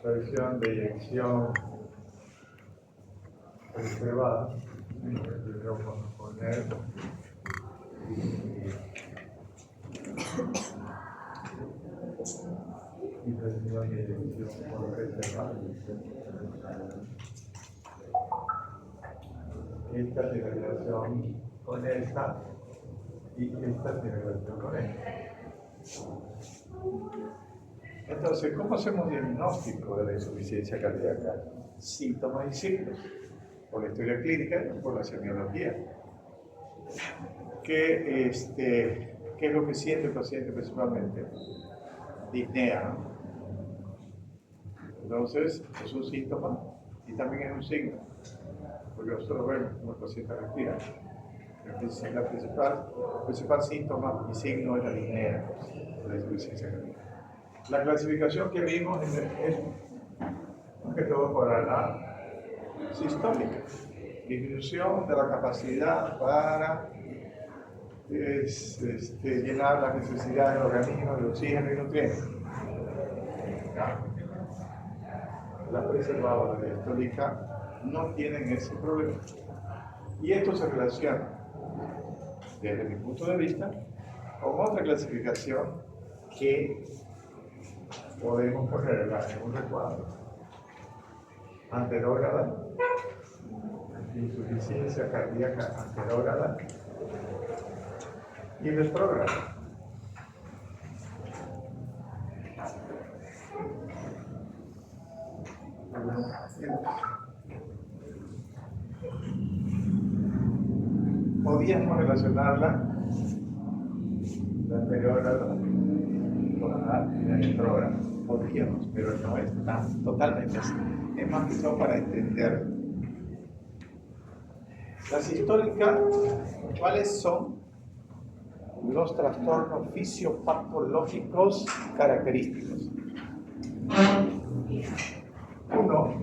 versión de eyección reservada. Primero vamos a poner y versión de eyección reservada. Esta tiene relación con esta y esta tiene relación con esta. Entonces, ¿cómo hacemos diagnóstico de la insuficiencia cardíaca? Síntomas y signos, por la historia clínica y por la semiología. ¿Qué es lo que siente el paciente principalmente? Disnea, ¿no? Entonces, es un síntoma y también es un signo, porque nosotros vemos cómo el paciente respira. El principal síntoma y signo es la disnea, la insuficiencia cardíaca. La clasificación que vimos es más que todo para la sistólica, disminución de la capacidad para llenar las necesidades del organismo de oxígeno y nutrientes. Las preservadoras de diastólica no tienen ese problema. Y esto se relaciona, desde mi punto de vista, con otra clasificación que podemos ponerla en un recuadro. Anterógrada, insuficiencia cardíaca anterógrada y retrógrada. Podíamos relacionarla, la anterógrada, con la retrógrada. Podríamos, pero no es totalmente así. Es más que todo para entender. La sistólica, ¿cuáles son los trastornos fisiopatológicos característicos? Uno,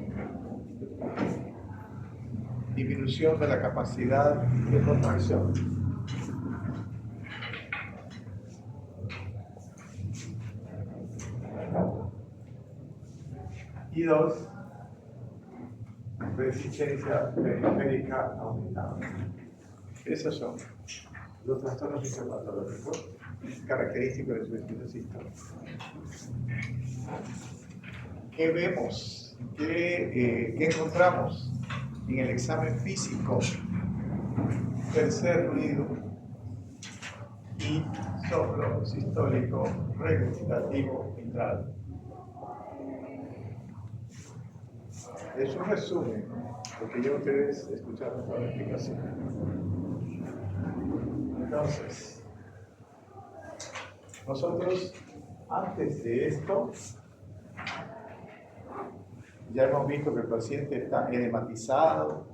disminución de la capacidad de contracción. Y dos, resistencia periférica aumentada. Esos son los trastornos fisiopatológicos característicos de su estilo sistólico. ¿Qué vemos? ¿Qué encontramos en el examen físico? Tercer ruido y soplo sistólico regurgitativo mitral. Es un resumen, porque ya ustedes escucharon toda la explicación. Entonces, nosotros antes de esto ya hemos visto que el paciente está edematizado,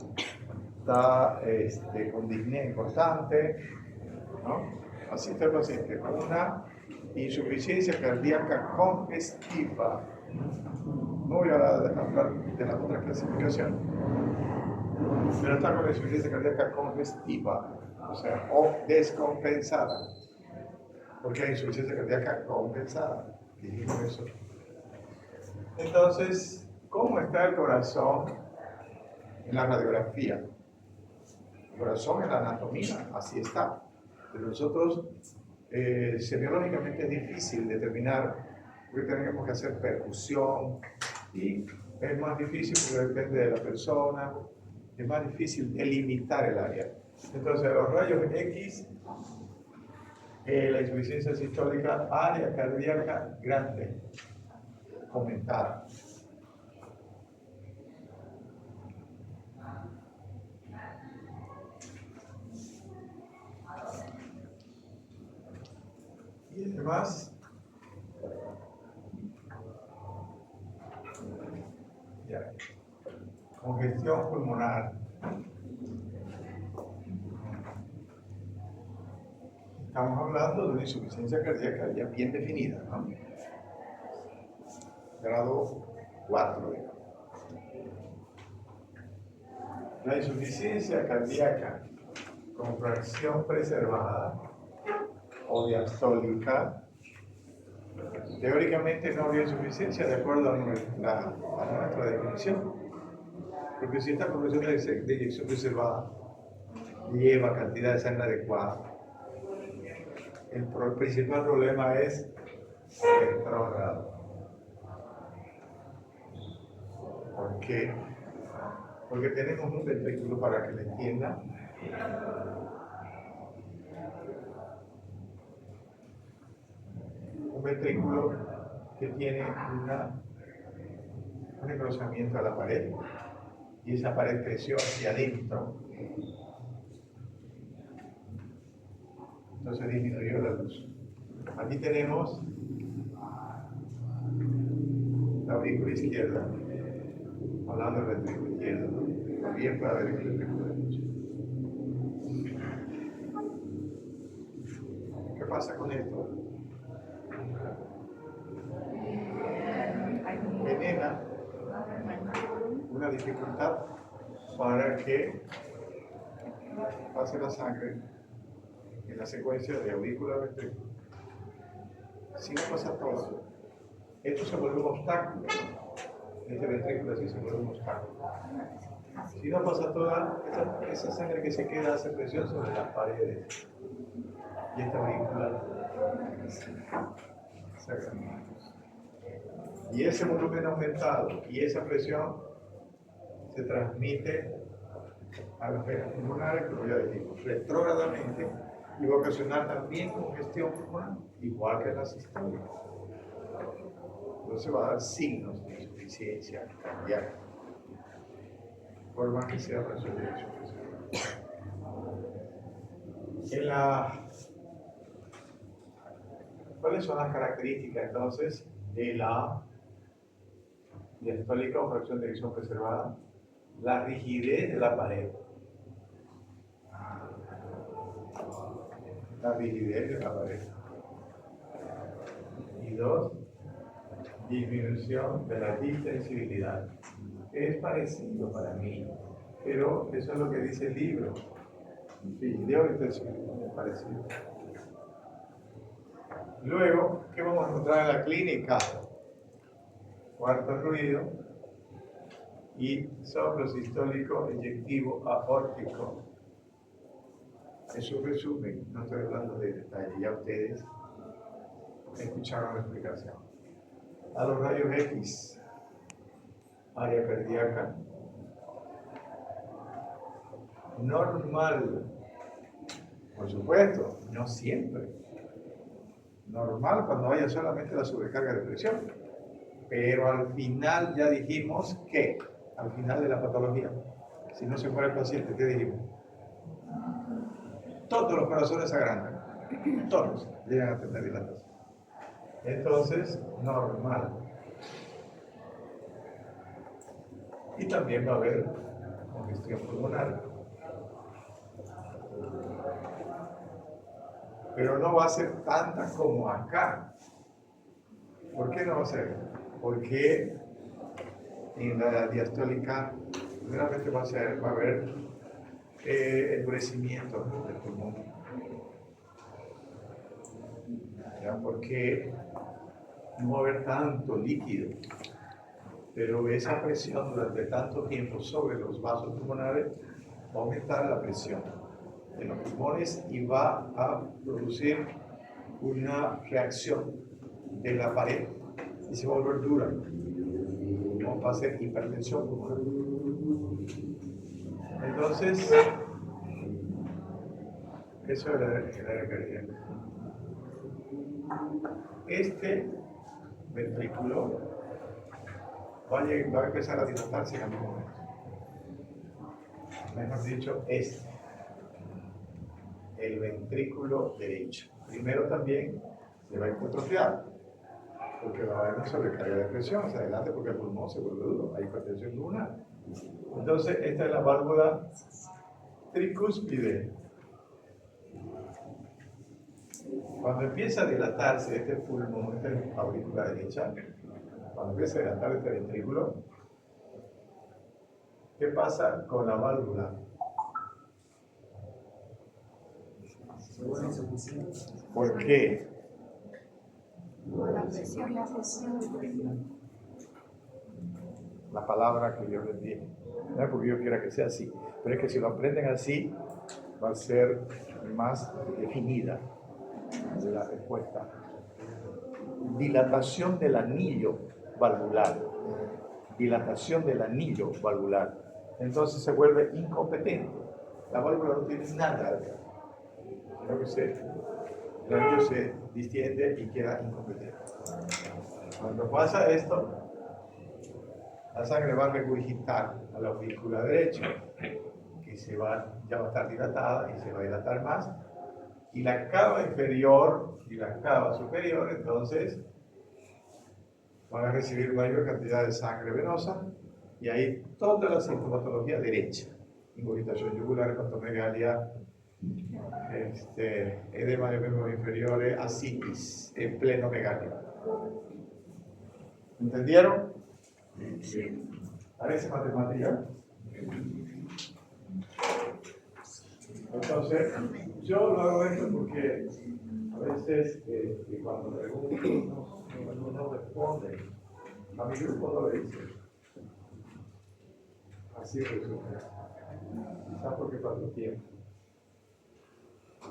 está con disnea importante, ¿no? Así está el paciente con una insuficiencia cardíaca congestiva. No voy a hablar de la otra clasificación, pero está con la insuficiencia cardíaca congestiva, o sea, o descompensada, porque hay insuficiencia cardíaca compensada, dijimos eso. Entonces, ¿cómo está el corazón en la radiografía? El corazón en la anatomía, así está. Pero nosotros, semiológicamente es difícil determinar, porque tenemos que hacer percusión, y es más difícil porque depende de la persona, es más difícil delimitar el área. Entonces, los rayos X, la insuficiencia sistólica, área cardíaca grande, aumentada. Y además, congestión pulmonar. Estamos hablando de una insuficiencia cardíaca ya bien definida, ¿no? Grado 4, digamos. La insuficiencia cardíaca con fracción preservada o diastólica Teóricamente no habría insuficiencia de acuerdo a nuestra definición, porque si esta progresión de eyección reservada lleva cantidad de sangre adecuada, el principal problema es retrógrado. ¿Por qué? Porque tenemos un ventrículo, para que lo entiendan, un ventrículo que tiene un engrosamiento a la pared, y esa pared creció hacia adentro, entonces disminuyó la luz. Aquí tenemos la aurícula izquierda, hablando del ventrículo izquierdo, ¿no? También puede haber el ventrículo derecho. ¿Qué pasa con esto? Genera una dificultad para que pase la sangre en la secuencia de aurícula-ventrículo. Si no pasa todo, esto se vuelve un obstáculo. Este ventrículo así se vuelve un obstáculo. Si no pasa toda, esa sangre que se queda hace presión sobre las paredes. Y esta aurícula se agranda. Y ese volumen aumentado y esa presión se transmite a las venas pulmonares, como ya dijimos, retrógradamente, y va a ocasionar también congestión pulmonar, igual que la sistólica. Entonces va a dar signos de insuficiencia cardíaca, por más que sea una sujeción. ¿Cuáles son las características entonces de la diastólica o fracción de eyección preservada? La rigidez de la pared. La rigidez de la pared. Y 2, disminución de la distensibilidad. Es parecido para mí, pero eso es lo que dice el libro. Sí, distensibilidad es parecido. Luego, ¿qué vamos a encontrar en la clínica? Cuarto ruido y soplo sistólico eyectivo aórtico. Es un resumen, no estoy hablando de detalle, ya ustedes escucharon la explicación. A los rayos X, área cardíaca, normal, por supuesto, no siempre. Normal cuando haya solamente la sobrecarga de presión, pero al final ya dijimos que, al final de la patología, si no se muere el paciente, ¿qué dijimos? Todos los corazones se agrandan, todos llegan a tener dilatación. Entonces, normal. Y también va a haber congestión pulmonar. Pero no va a ser tanta como acá. ¿Por qué no va a ser? Porque en la diastólica, primeramente va a haber endurecimiento del pulmón. ¿Ya? Porque no va a haber tanto líquido, pero esa presión durante tanto tiempo sobre los vasos pulmonares va a aumentar la presión de los pulmones y va a producir una reacción de la pared y se va a volver dura. No va a ser hipertensión pulmonar. Entonces, eso es la cardíaca. Este ventrículo va a empezar a dilatarse en algún momento. Mejor dicho, el ventrículo derecho. Primero también se va a hipertrofiar, porque va a haber una sobrecarga de presión hacia adelante, porque el pulmón se vuelve duro, hay hipertensión pulmonar. Entonces, esta es la válvula tricúspide. Cuando empieza a dilatarse este pulmón, esta aurícula derecha, cuando empieza a dilatar este ventrículo, ¿qué pasa con la válvula? ¿Por qué? Con la presión. La palabra que yo les dije. No es porque yo quiera que sea así, pero es que si lo aprenden así, va a ser más definida la respuesta. Dilatación del anillo valvular. Dilatación del anillo valvular. Entonces se vuelve incompetente. La válvula no tiene nada. Creo que el anillo se distiende y queda incompetente. Cuando pasa esto, la sangre va a regurgitar a la aurícula derecha, que ya va a estar dilatada y se va a dilatar más. Y la cava inferior y la cava superior, entonces, van a recibir mayor cantidad de sangre venosa y ahí toda la sintomatología derecha. Ingurgitación yugular, hepatomegalia, edema de miembros inferiores, ascitis, esplenomegalia. ¿Entendieron? Sí. ¿Parece matemática? Entonces, yo lo hago esto porque a veces cuando pregunto no responde. A mi grupo no le dice. Así resulta. Quizás porque pasó tiempo.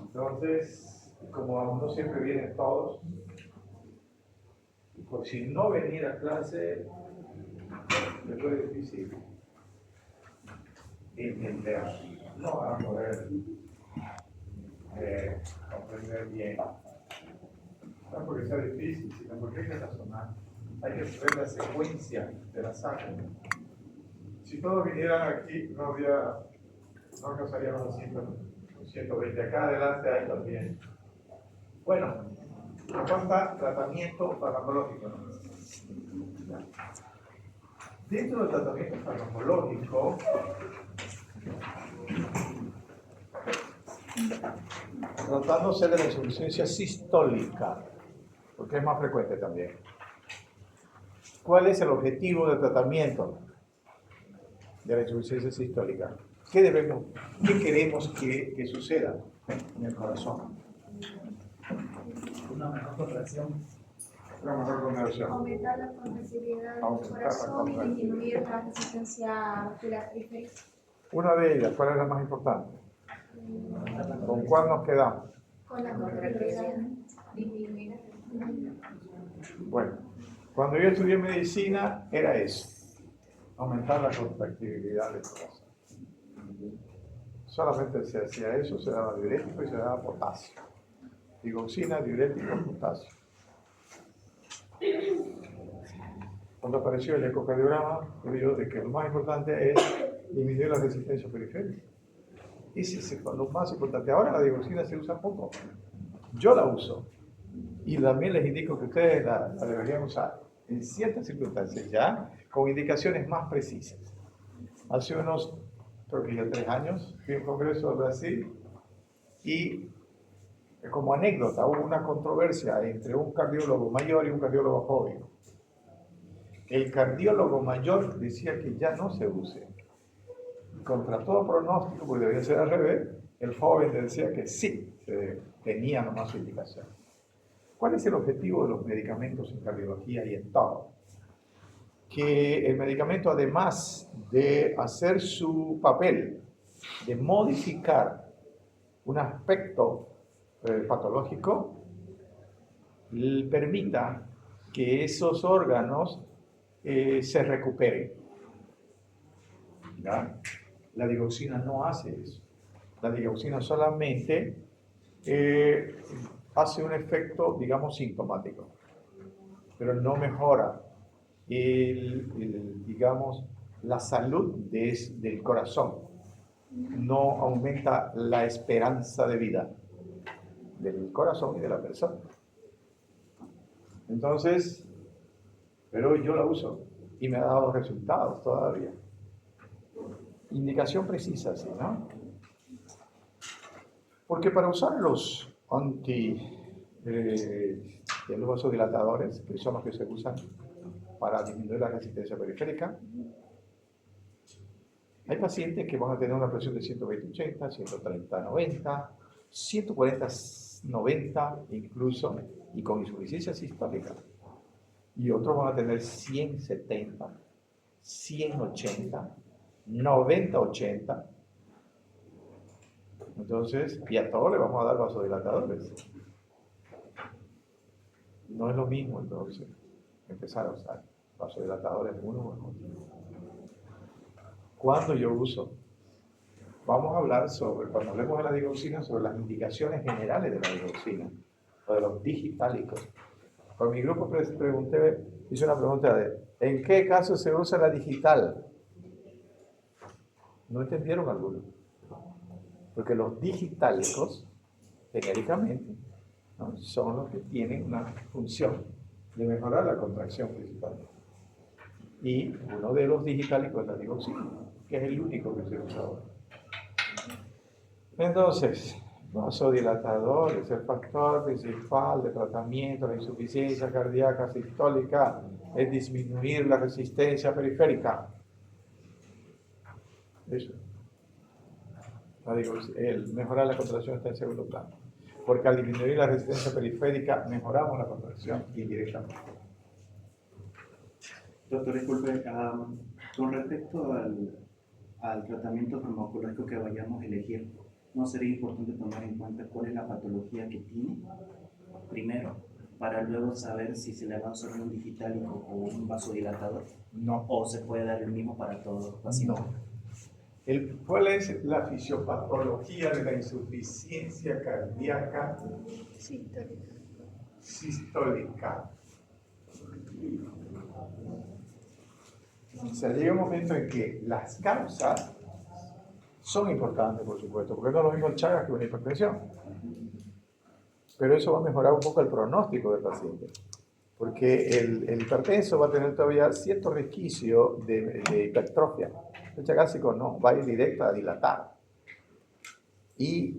Entonces, como no siempre vienen todos, por si no venir a clase, es muy difícil entender. No van a poder comprender bien. No porque sea difícil, sino porque hay que razonar. Hay que ver la secuencia de la sangre. Si todos vinieran aquí, no alcanzaríamos los 120. Acá adelante hay también. Bueno, nos falta tratamiento farmacológico, ¿no? Dentro del tratamiento farmacológico, tratándose de la insuficiencia sistólica, porque es más frecuente también. ¿Cuál es el objetivo del tratamiento de la insuficiencia sistólica? ¿Qué queremos que suceda en el corazón? Una mejor contracción. Una mejor contracción. Aumentar la compresibilidad del corazón y disminuir la resistencia muscular periférica. Una de ellas, ¿cuál es la más importante? ¿Con cuál nos quedamos? Con la contracción, disminuir. Bueno, cuando yo estudié medicina era eso, aumentar la contractibilidad del corazón. Solamente se hacía eso, se daba diurético y se daba potasio. Digoxina, diurético, potasio. Cuando apareció el ecocardiograma, vio de que lo más importante es disminuir la resistencia periférica. Y lo más importante, ahora la digoxina se usa poco. Yo la uso. Y también les indico que ustedes la deberían usar en ciertas circunstancias ya, con indicaciones más precisas. Hace unos, creo que ya 3 años, fui a un congreso de Brasil y como anécdota hubo una controversia entre un cardiólogo mayor y un cardiólogo joven. El cardiólogo mayor decía que ya no se use. Contra todo pronóstico, porque debía ser al revés, el joven decía que sí, tenía nomás su indicación. ¿Cuál es el objetivo de los medicamentos en cardiología y en todo? Que el medicamento, además de hacer su papel, de modificar un aspecto patológico, permita que esos órganos se recuperen. ¿Ya? La digoxina no hace eso. La digoxina solamente hace un efecto, digamos, sintomático, pero no mejora digamos, la salud del corazón. No aumenta la esperanza de vida del corazón y de la persona. Entonces, pero yo la uso y me ha dado resultados todavía. Indicación precisa, ¿sí, no? Porque para usar los los vasodilatadores, que son los que se usan para disminuir la resistencia periférica, hay pacientes que van a tener una presión de 120/80, 130/90, 140 90 incluso, y con insuficiencia sistólica. Y otros van a tener 170, 180, 90-80. Entonces, y a todos le vamos a dar vasodilatadores. No es lo mismo, entonces, empezar a usar vasodilatadores uno o otro. ¿Cuándo yo uso? Vamos a hablar sobre, cuando hablemos de la digoxina, sobre las indicaciones generales de la digoxina, o de los digitálicos. Con mi grupo hice una pregunta de, ¿en qué caso se usa la digital? No entendieron algunos. Porque los digitálicos, genéricamente, ¿no?, son los que tienen una función de mejorar la contracción principalmente. Y uno de los digitálicos es la digoxina, que es el único que se usa ahora. Entonces, vasodilatador es el factor principal de tratamiento de la insuficiencia cardíaca sistólica, es disminuir la resistencia periférica. Eso. El mejorar la contracción está en segundo plano, porque al disminuir la resistencia periférica mejoramos la contracción indirectamente. Doctor, disculpe, con respecto al tratamiento farmacológico que vayamos a elegir, ¿no sería importante tomar en cuenta cuál es la patología que tiene primero, para luego saber si se le va a usar un digitálico o un vasodilatador? No. ¿O se puede dar el mismo para todos los pacientes? No. ¿Cuál es la fisiopatología de la insuficiencia cardíaca sistólica? O sea, llega un momento en que las causas son importantes, por supuesto, porque no es lo mismo el Chagas que una hipertensión. Pero eso va a mejorar un poco el pronóstico del paciente, porque el hipertenso va a tener todavía cierto resquicio de hipertrofia. El chagásico no, va a ir directo a dilatar. Y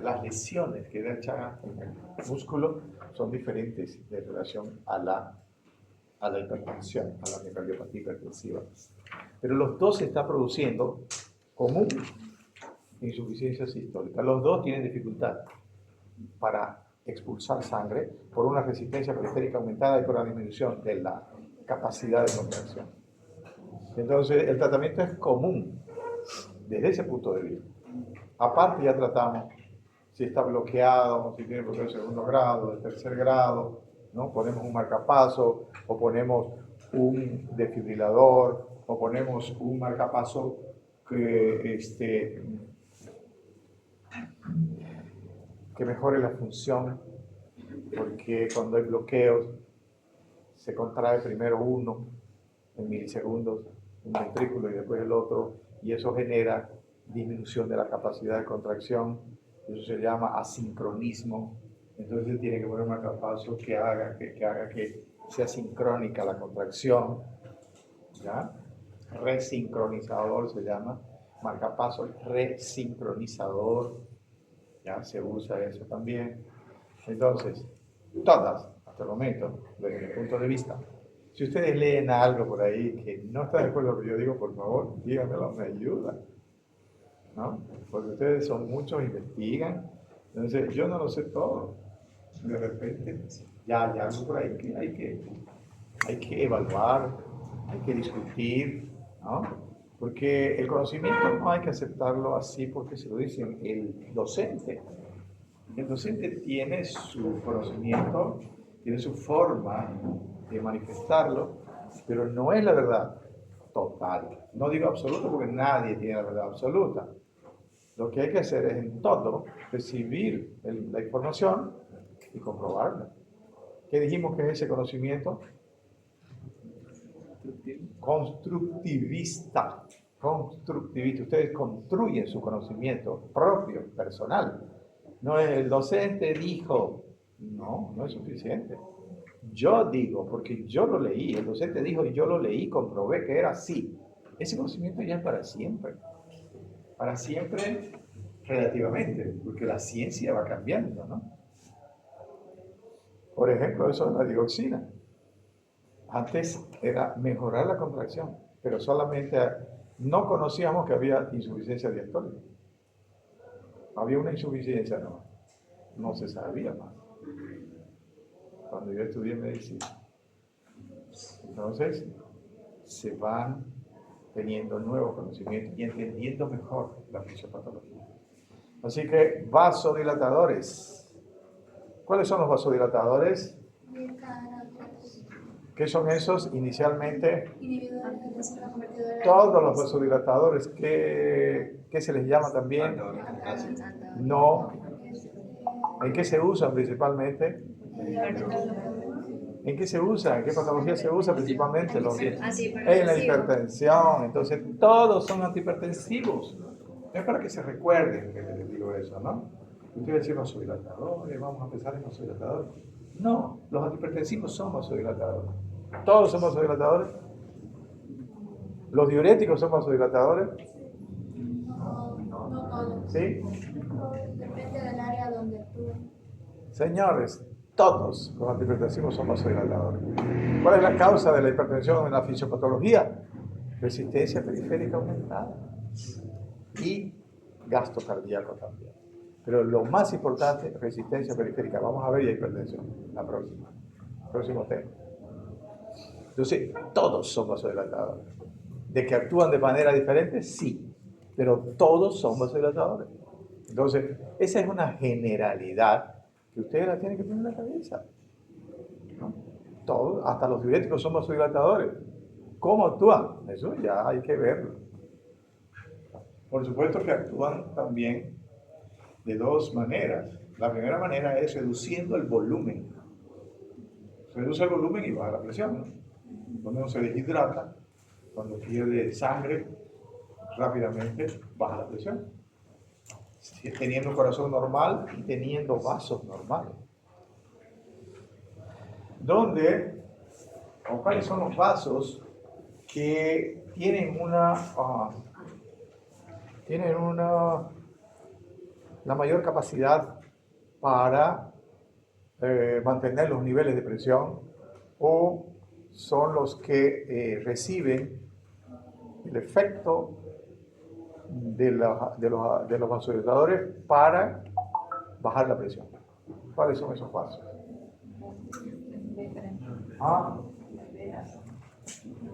las lesiones que da el Chagas en el músculo son diferentes en relación a la hipertensión, a la miocardiopatía hipertensiva. Pero los dos se está produciendo común insuficiencia sistólica. Los dos tienen dificultad para expulsar sangre por una resistencia periférica aumentada y por la disminución de la capacidad de contracción. Entonces, el tratamiento es común desde ese punto de vista. Aparte, ya tratamos si está bloqueado, si tiene bloqueo de segundo grado, de tercer grado, ¿no? Ponemos un marcapaso, o ponemos un desfibrilador, o ponemos un marcapaso que mejore la función, porque cuando hay bloqueos se contrae primero uno en milisegundos, un ventrículo y después el otro, y eso genera disminución de la capacidad de contracción. Eso se llama asincronismo. Entonces tiene que poner un marcapaso que haga que sea sincrónica la contracción, ¿ya? Resincronizador se llama, marcapaso resincronizador, ya se usa eso también. Entonces, todas, hasta el momento, desde mi punto de vista, si ustedes leen algo por ahí que no está de acuerdo con lo que yo digo, por favor, díganmelo, me ayuda, ¿no? Porque ustedes son muchos, investigan, entonces yo no lo sé todo. De repente, ya hay algo por ahí que hay que evaluar, hay que discutir, ¿no? Porque el conocimiento no hay que aceptarlo así porque se lo dicen el docente. El docente tiene su conocimiento, tiene su forma de manifestarlo, pero no es la verdad total. No digo absoluta porque nadie tiene la verdad absoluta. Lo que hay que hacer es en todo recibir la información y comprobarla. ¿Qué dijimos que es ese conocimiento? Constructivista. Ustedes construyen su conocimiento propio, personal. No es el docente dijo. No es suficiente. Yo digo, porque yo lo leí, el docente dijo y yo lo leí, comprobé que era así. Ese conocimiento ya es para siempre. Para siempre relativamente, porque la ciencia va cambiando, ¿no? Por ejemplo, eso es la digoxina. Antes era mejorar la contracción, pero solamente no conocíamos que había insuficiencia diastólica. Había una insuficiencia, no se sabía más. Cuando yo estudié medicina. Entonces, se van teniendo nuevos conocimientos y entendiendo mejor la fisiopatología. Así que, vasodilatadores. ¿Cuáles son los vasodilatadores? ¿Qué son esos? Inicialmente, todos los vasodilatadores, ¿qué se les llama también? No. ¿En qué se usan principalmente? ¿En qué se usa? ¿En qué patología se usa principalmente? En la hipertensión. Entonces, todos son antihipertensivos. Es para que se recuerden que les digo eso, ¿no? Ustedes dicen vasodilatadores, vamos a empezar en vasodilatadores. No, los antihipertensivos son vasodilatadores. Todos son vasodilatadores. ¿Los diuréticos son vasodilatadores? No todos. ¿Sí? Depende del área donde actúan. Señores, todos los antihipertensivos son vasodilatadores. ¿Cuál es la causa de la hipertensión en la fisiopatología? Resistencia periférica aumentada y gasto cardíaco también. Pero lo más importante, resistencia periférica. Vamos a ver ya hipertensión, la próxima. Próximo tema. Entonces, todos son vasodilatadores. ¿De que actúan de manera diferente? Sí, pero todos son vasodilatadores. Entonces, esa es una generalidad que ustedes la tienen que tener en la cabeza. ¿No? Todos, hasta los diuréticos son vasodilatadores. ¿Cómo actúan? Eso ya hay que verlo. Por supuesto que actúan también de dos maneras. La primera manera es reduciendo el volumen. Se reduce el volumen y baja la presión, ¿no? Cuando uno se deshidrata, cuando pierde sangre, rápidamente baja la presión. Teniendo un corazón normal y teniendo vasos normales. ¿Cuáles son los vasos que tienen la mayor capacidad para mantener los niveles de presión, o son los que reciben el efecto de los vasodilatadores para bajar la presión? ¿Cuáles son esos vasos?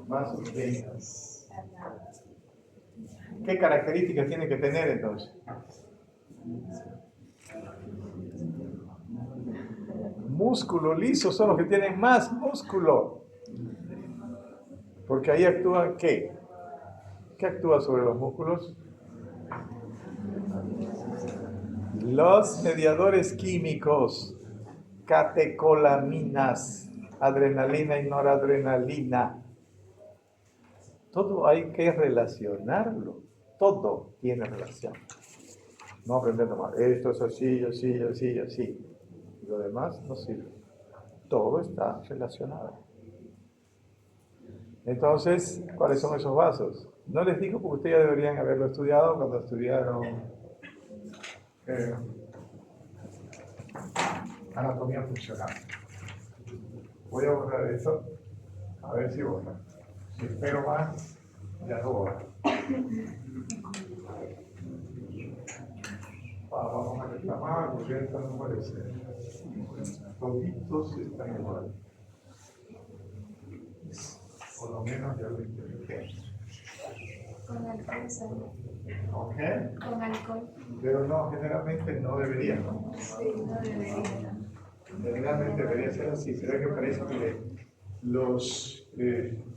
Vasos venas. ¿Qué características tiene que tener entonces? Músculo liso, son los que tienen más músculo. Porque ahí actúa ¿qué? ¿Qué actúa sobre los músculos? Los mediadores químicos, catecolaminas, adrenalina y noradrenalina. Todo hay que relacionarlo. Todo tiene relación. No aprender a tomar. Esto es así, así, así, así. Y lo demás no sirve. Todo está relacionado. Entonces, ¿cuáles son esos vasos? No les digo porque ustedes ya deberían haberlo estudiado cuando estudiaron anatomía funcional. Voy a borrar eso, a ver si borra. Si espero más, ya no borra. Vamos a reclamar porque esto no puede ser. Toditos están igual. Por lo menos ya lo intenté. Con alcohol, ¿sabes? ¿Ok? Con alcohol. Pero no, generalmente no debería, ¿no? Sí, no debería. Generalmente debería ser así. Se ve que parece que los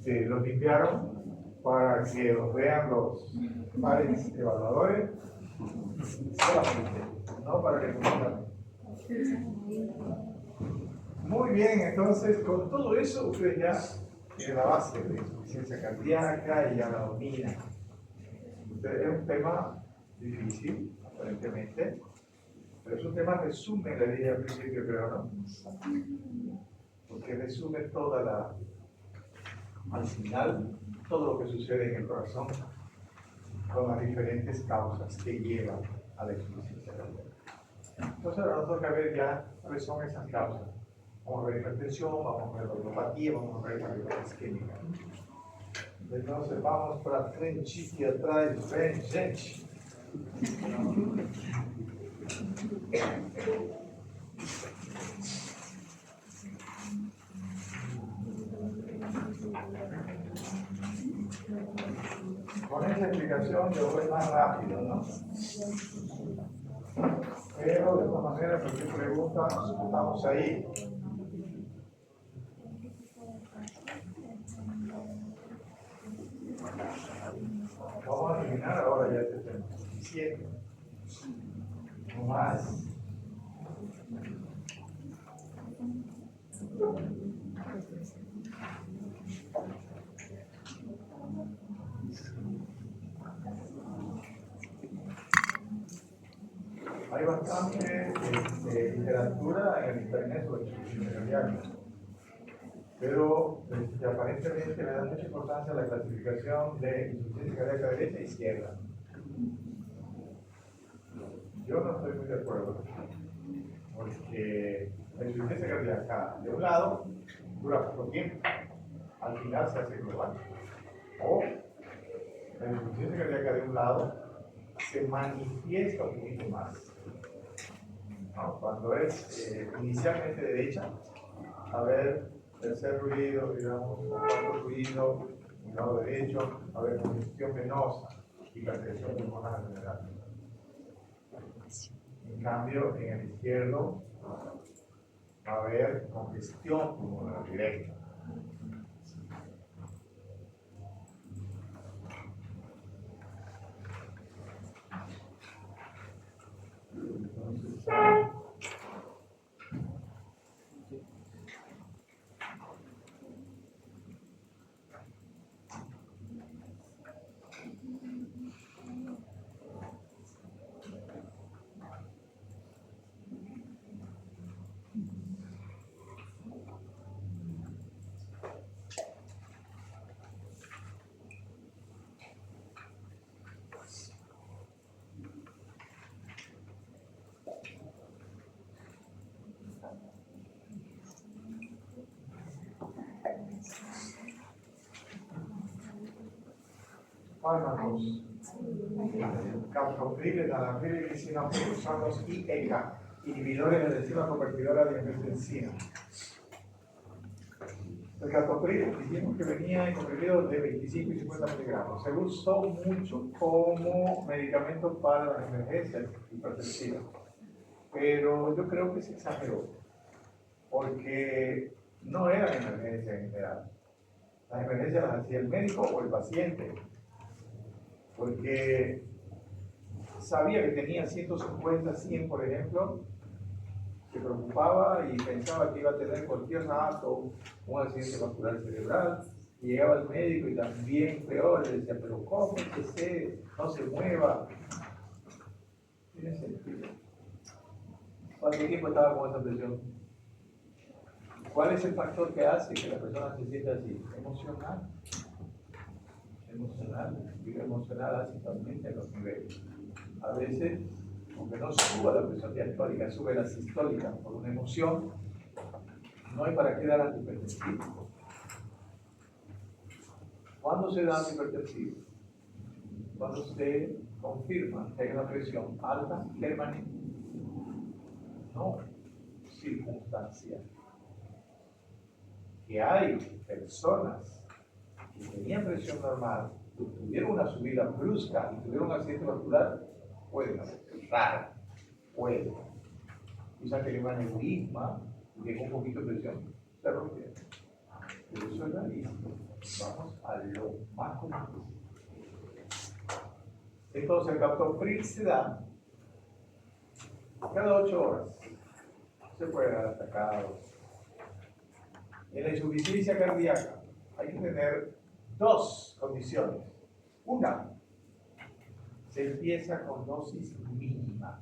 limpiaron para que los vean los pares evaluadores solamente, no para que funcionen. Muy bien, entonces con todo eso ustedes ya tienen la base de insuficiencia cardíaca y ya la dominan. Es un tema difícil, aparentemente, pero es un tema resumen, le dije al principio, creo, ¿no? Porque resume al final, todo lo que sucede en el corazón con las diferentes causas que llevan a la insuficiencia cardíaca. Entonces ahora nos toca ver ya cuáles son esas causas. Vamos a ver hipertensión, vamos a ver neuropatía, vamos a ver cardiopatía isquémica. Entonces vamos para frente y atrás, frente, gente. Con esta explicación yo voy más rápido, ¿no? Pero de esta manera, cualquier pregunta, estamos ahí. Vamos a terminar ahora ya este tema. 7. No más. Hay bastante literatura en el internet sobre insuficiencia cardíaca, pero aparentemente le da mucha importancia a la clasificación de insuficiencia cardíaca derecha e izquierda. Yo no estoy muy de acuerdo, porque la insuficiencia cardíaca de un lado dura poco tiempo, al final se hace global, o la insuficiencia cardíaca de un lado se manifiesta un poquito más. ¿No? Cuando es inicialmente derecha, a ver, tercer ruido, digamos, cuarto ruido, un lado derecho, a ver, congestión venosa, hipertensión pulmonar en general. En cambio, en el izquierdo va a haber congestión pulmonar directa. Fármacos, captopril, enalapril y lisinopril son los IECA, inhibidores de la enzima convertidora de angiotensina. El captopril dijimos que venía en comprimidos de 25 y 50 miligramos. Se usó mucho como medicamento para la emergencia hipertensiva, pero yo creo que se exageró, porque no eran emergencias en general. Las emergencias las hacía el médico o el paciente, porque sabía que tenía 150, 100, por ejemplo, se preocupaba y pensaba que iba a tener cualquier rato un accidente vascular cerebral, y llegaba al médico y también peor, le decía, pero ¿cómo es que no se mueva? Tiene sentido. ¿Cuánto tiempo estaba con esa presión? ¿Cuál es el factor que hace que la persona se sienta así? Emocional. Vive emocional hace totalmente en los niveles. A veces, aunque no suba la presión diastólica, sube la sistólica por una emoción, no hay para qué dar antihipertensivo. ¿Cuándo se da antihipertensivo? Cuando se confirma que hay una presión alta permanente, no circunstancial. Que hay personas que tenían presión normal, tuvieron una subida brusca y tuvieron un accidente vascular, pueden hacer, raro, pueden. Quizá que un aneurisma y llegó un poquito de presión, se rompió. Pero eso es rarísimo. Vamos a lo más común. Entonces el captopril se da cada 8 horas. Se puede dar hasta cada 2. En la insuficiencia cardíaca hay que tener 2 condiciones. Una, se empieza con dosis mínima.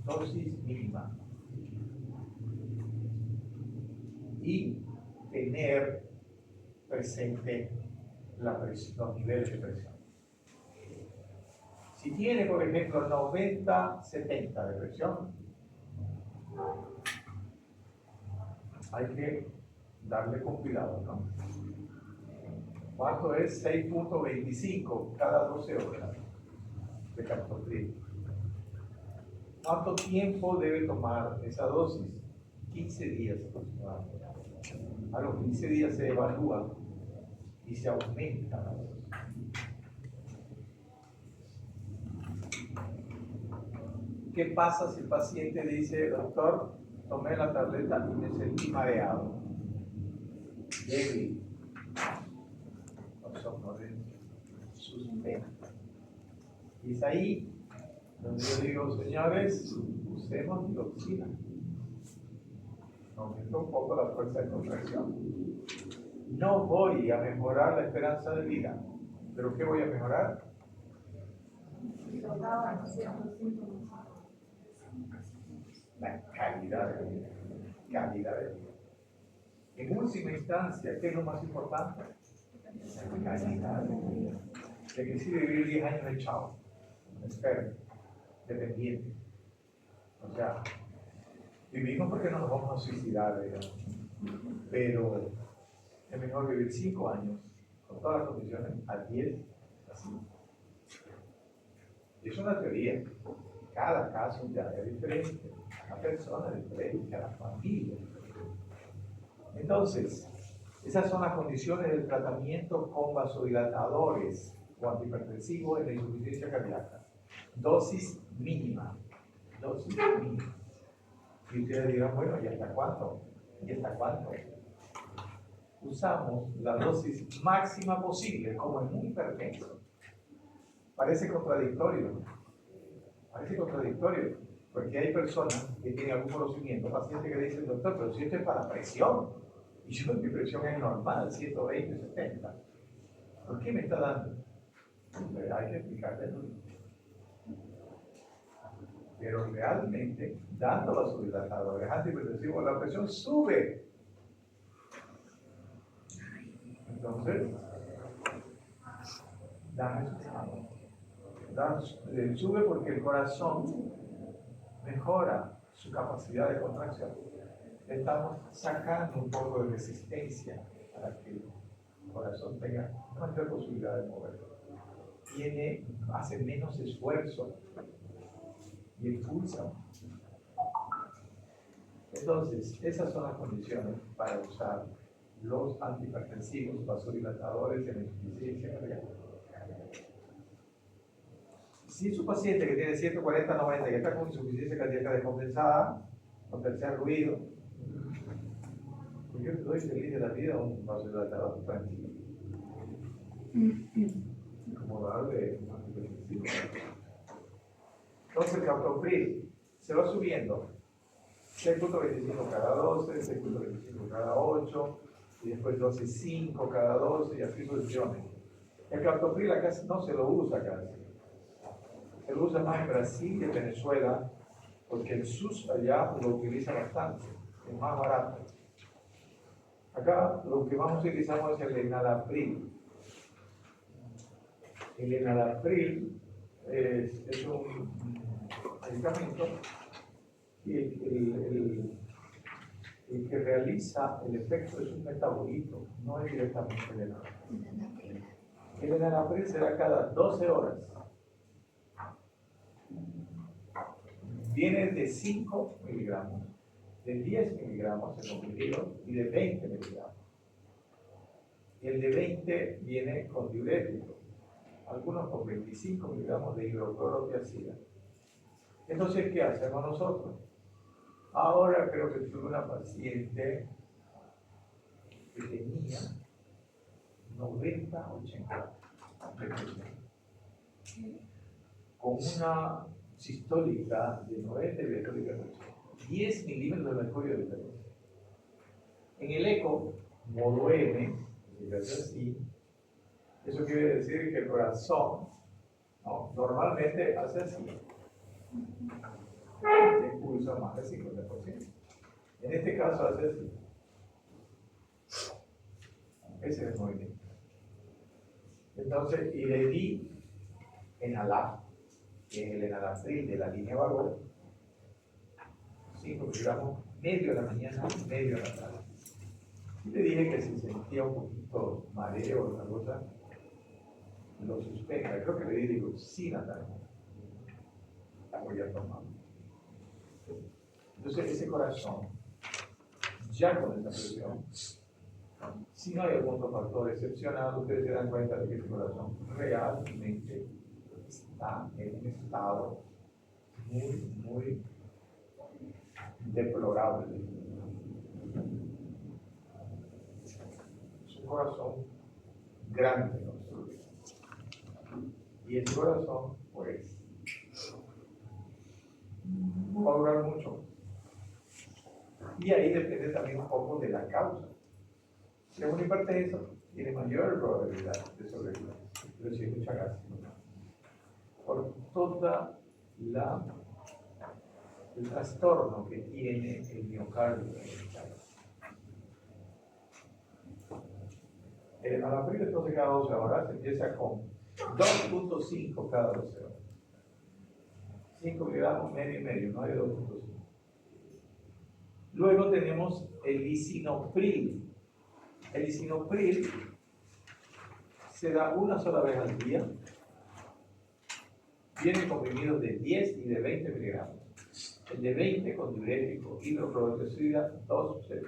Dosis mínima. Y tener presente la presión, los niveles de presión. Si tiene, por ejemplo, 90-70 de presión, hay que darle con cuidado, ¿no? ¿Cuánto es? 6.25 cada 12 horas de captopril. ¿Cuánto tiempo debe tomar esa dosis? 15 días aproximadamente. A los 15 días se evalúa y se aumenta la dosis. ¿Qué pasa si el paciente dice, doctor, tomé la tableta y me sentí mareado? Débil, con somnolencia, suspende. Y es ahí donde yo digo, señores, usemos digoxina. Aumenta un poco la fuerza de contracción. No voy a mejorar la esperanza de vida, pero ¿qué voy a mejorar? La calidad de vida. Calidad de vida. En última instancia, ¿qué es lo más importante? La calidad de vida. De que si vivir 10 años de chao, enfermo, dependiente. O sea, vivimos porque no nos vamos a suicidar, digamos. Pero es mejor vivir 5 años con todas las condiciones a 10 así. Y es una teoría. Cada caso ya es diferente, cada persona es diferente, cada familia es diferente. Entonces, esas son las condiciones del tratamiento con vasodilatadores o antihipertensivos en la insuficiencia cardíaca. Dosis mínima. Dosis mínima. Y ustedes dirán, bueno, ¿y hasta cuánto? ¿Y hasta cuánto? Usamos la dosis máxima posible, como en un hipertenso. Parece contradictorio. Parece contradictorio, porque hay personas que tienen algún conocimiento, pacientes que dicen, doctor, pero si esto es para presión, y yo mi presión es normal, 120, 70. ¿Por qué me está dando? Pero hay que explicarle. Pero realmente, dando vasodilatadores antihipertensivos, la presión sube. Entonces, dame sube porque el corazón mejora su capacidad de contracción. Estamos sacando un poco de resistencia para que el corazón tenga mayor posibilidad de moverse. Hace menos esfuerzo y impulsa. Entonces, esas son las condiciones para usar los antihipertensivos, vasodilatadores en la insuficiencia cardíaca. Si su paciente que tiene 140-90 y está con insuficiencia cardíaca descompensada, con tercer ruido, pues yo le doy feliz de la vida a un vasodilatador tranquilo. Como darle un antihipertensivo. Entonces el captopril se va subiendo 6.25 cada 12, 6.25 cada 8, y después 12.5 cada 12, y así sucesivamente. El captopril acá no se lo usa casi. Se lo usa más en Brasil y en Venezuela, porque el SUS allá lo utiliza bastante, es más barato. Acá lo que más utilizamos es el enalapril. El enalapril es un medicamento y el que realiza el efecto es un metabolito, no es directamente el enalapril. El enalapril se da cada 12 horas. Viene de 5 miligramos, de 10 miligramos en comprimido y de 20 miligramos. El de 20 viene con diurético, algunos con 25 miligramos de hidroclorotiazida. Entonces, ¿qué hacemos nosotros? Ahora creo que tuve una paciente que tenía 90-80 con una sistólica de 90 y diastólica de 10 milímetros de mercurio de diferencia. En el eco, modo M, así, eso quiere decir que el corazón normalmente hace así, impulsa más del 50%. En este caso hace así. Ese es el movimiento. Entonces, y le di enalap, que es el enalapril de la línea vago, 5 miligramos, medio de la mañana, medio de la tarde. Y le dije que si sentía un poquito mareo o otra cosa, lo suspenda. Creo que le di digoxina también. La voy a tomar. Entonces ese corazón, ya con esta presión, si no hay algún otro factor excepcional, ustedes se dan cuenta de que ese corazón realmente está en un estado muy deplorable. Es un corazón grande, ¿no? Y ese corazón, pues, no va a durar mucho. Y ahí depende también un poco de la causa. Si es un hipertenso, tiene mayor probabilidad de sobrevivir, pero si es mucha grasa, por toda el trastorno que tiene el miocardio. A la fría entonces cada 12 horas se empieza con 2.5 cada 12 horas. 5 miligramos, medio y medio, no hay 2.5. Luego tenemos el lisinopril. El lisinopril se da una sola vez al día. Viene comprimidos de 10 y de 20 miligramos. El de 20 con diurético hidroclorotiazida 12.5.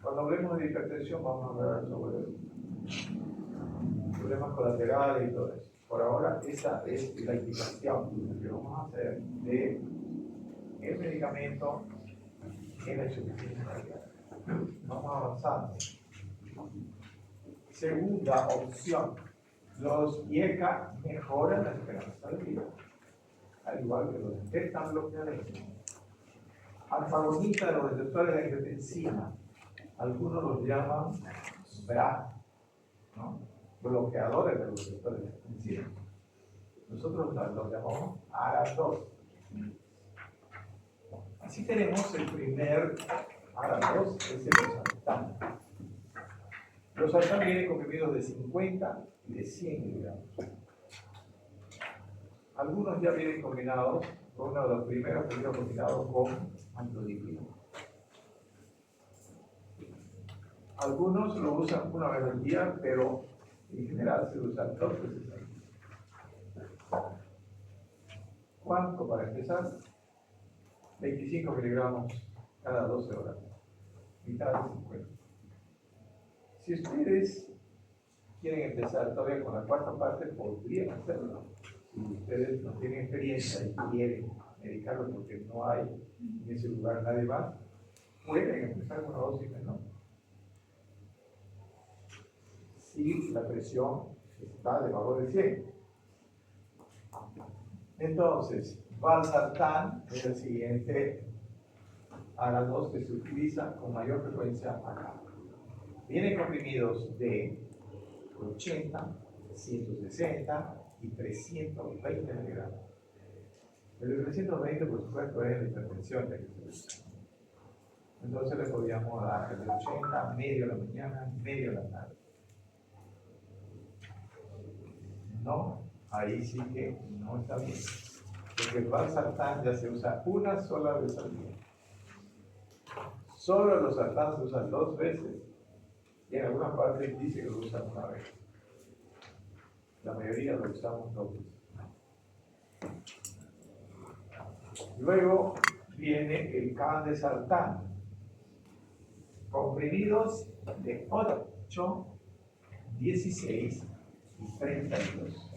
Cuando hablemos de hipertensión vamos a hablar sobre problemas colaterales y todo eso. Por ahora esa es la indicación que vamos a hacer de el medicamento en la insuficiencia cardíaca. Vamos avanzando. Segunda opción, los IECA mejoran la esperanza de vida, al igual que los beta bloqueadores. Antagonista de los receptores de angiotensina, algunos los llaman BRA, ¿no? Bloqueadores de los receptores de angiotensina. Nosotros los llamamos ARA2. Así tenemos el primer ARA2, es el losartán. Los losartán vienen comprimidos de 50 y de 100 miligramos. Algunos ya vienen combinados, uno de los primeros vienen combinados con amlodipino. Algunos lo usan una vez al día, pero en general se usan 2 veces al día. ¿Cuánto para empezar? 25 miligramos cada 12 horas, mitad de 50. Si ustedes quieren empezar todavía con la cuarta parte, podrían hacerlo. Si ustedes no tienen experiencia y quieren medicarlo porque no hay en ese lugar nadie más, pueden empezar con una dosis menor. Si la presión está debajo de 100. Entonces, valsartán es el siguiente ARA2 que se utiliza con mayor frecuencia acá. Vienen comprimidos de 80, 160 y 320 miligramos. El de 320, por supuesto, es la hipertensión de que se usa. Entonces le podríamos dar el de 80, medio a la mañana, medio a la tarde. No, ahí sí que no está bien. Porque el valsartán ya se usa una sola vez al día. Solo los losartán se usan 2 veces. Y en algunas partes dice que lo usan una vez. La mayoría lo usamos 2 veces. Luego viene el candesartán. Comprimidos de 8, 16 y 32.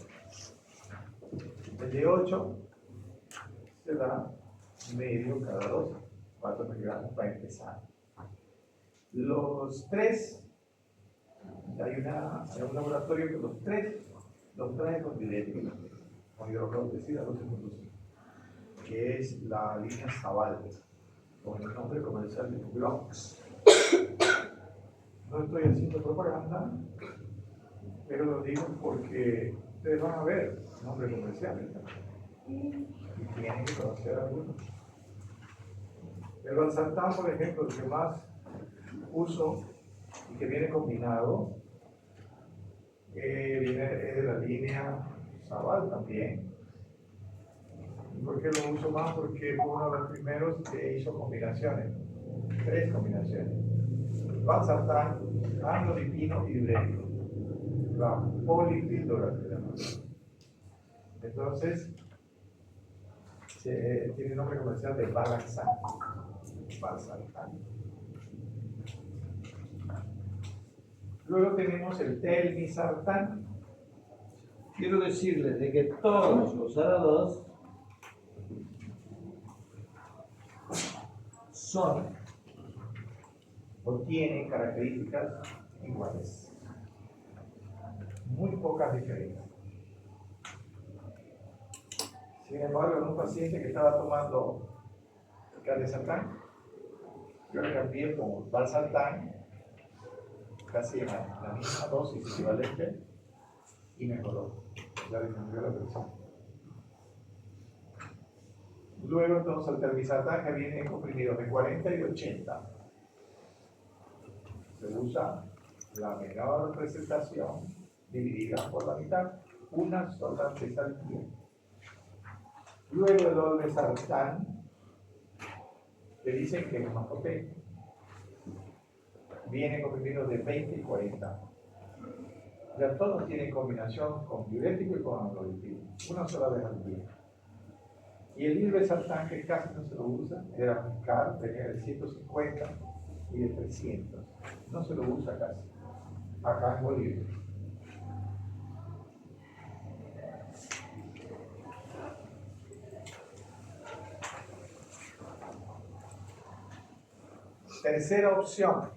El de 8 se da medio cada 12, 4 miligramos para empezar. Los 3, hay un laboratorio que los 3 los trae con diurético, con hidroclorotiazida 12.5, que es la línea Zaval, con el nombre comercial de Blox. No estoy haciendo propaganda, pero lo digo porque ustedes van a ver el nombre comercial y tienen que conocer algunos. El valsartán, por ejemplo, el que más uso y que viene combinado, es de la línea Zaval también. ¿Y por qué lo uso más? Porque fue uno de los primeros que hizo combinaciones, 3 combinaciones: valsartán, amlodipino y diurético. La polipíldora se llama. Entonces, tiene nombre comercial de Valsartan. Luego tenemos el telmisartán. Quiero decirles de que todos los árados Son o tienen características iguales. Muy pocas diferencias. Sin embargo, en un paciente que estaba tomando caldesartán, yo le cambié con valsartán, casi la misma dosis equivalente, y mejoró. Ya disminuyó la presión. Luego, entonces, el telmisartán que viene en comprimidos de 40 y 80. Se usa la menor presentación dividida por la mitad, una sola vez al día. Luego el olmesartán, que dicen que es más potente, viene comprimidos de 20 y 40. Ya todos tienen combinación con diurético y con amlodipino, una sola vez al día. Y el irbesartán, que casi no se lo usa, era muy caro, tenía de 150 y de 300. No se lo usa casi, acá en Bolivia. Tercera opción,